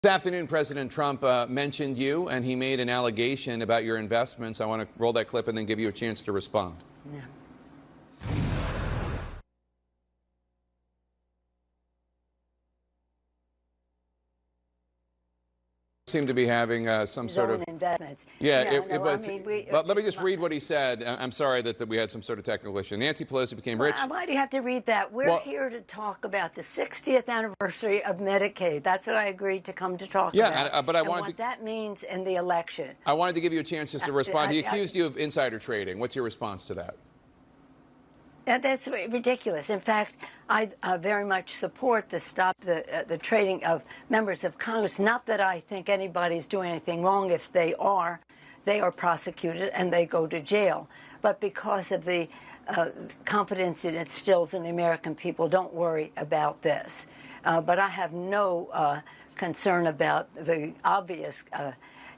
This afternoon, President Trump mentioned you, and he made an allegation about your investments. I want to roll that clip and then give you a chance to respond. Yeah. Seem to be having some sort of investments. Yeah, yeah it was. Let me just read what he said. I'm sorry that we had some sort of technical issue. Nancy Pelosi became rich. Why do you have to read that? We're here to talk about the 60th anniversary of Medicaid. That's what I agreed to come to talk about. Yeah, but I wanted what that means in the election. I wanted to give you a chance just to respond. He accused you of insider trading. What's your response to that? That's ridiculous. In fact, I very much support the trading of members of Congress. Not that I think anybody's doing anything wrong. If they are prosecuted and they go to jail. But because of the confidence it instills in the American people, don't worry about this. But I have no concern about the obvious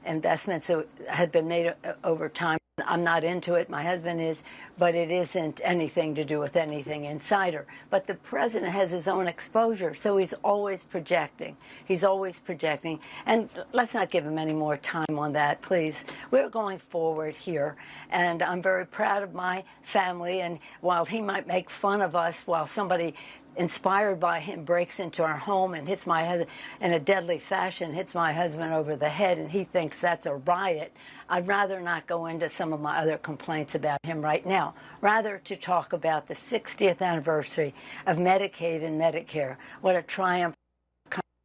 investments that had been made over time. I'm not into it, my husband is, but it isn't anything to do with anything insider. But the president has his own exposure, so he's always projecting. He's always projecting. And let's not give him any more time on that, please. We're going forward here, and I'm very proud of my family, and while he might make fun of us, while somebody inspired by him breaks into our home and hits my husband in a deadly fashion, hits my husband over the head, and he thinks that's a riot. I'd rather not go into some of my other complaints about him right now. Rather to talk about the 60th anniversary of Medicaid and Medicare. What a triumph,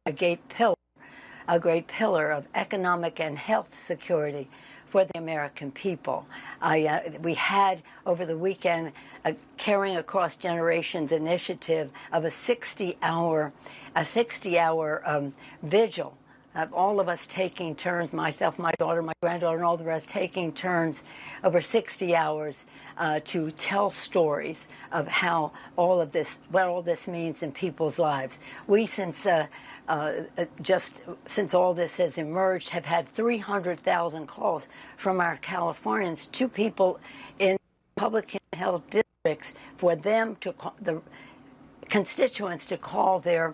a great pillar of economic and health security for the American people. We had over the weekend a Caring Across Generations initiative of a 60-hour vigil of all of us taking turns, myself, my daughter, my granddaughter, and all the rest taking turns over 60 hours to tell stories of how all of this, what all this means in people's lives. We, since all this has emerged, have had 300,000 calls from our Californians to people in Republican held districts for them to call, the constituents to call their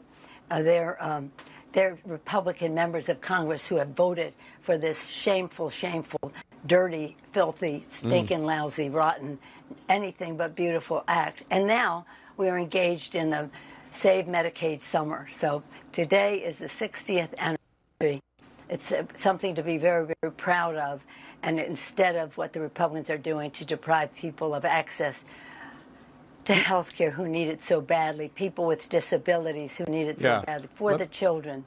Republican members of Congress who have voted for this shameful, dirty, filthy, stinking, lousy, rotten, anything but beautiful act. And now we are engaged in the Save Medicaid Summer. So today is the 60th anniversary. It's something to be very, very proud of. And instead of what the Republicans are doing to deprive people of access to health care who need it so badly, people with disabilities who need it so badly, for the children.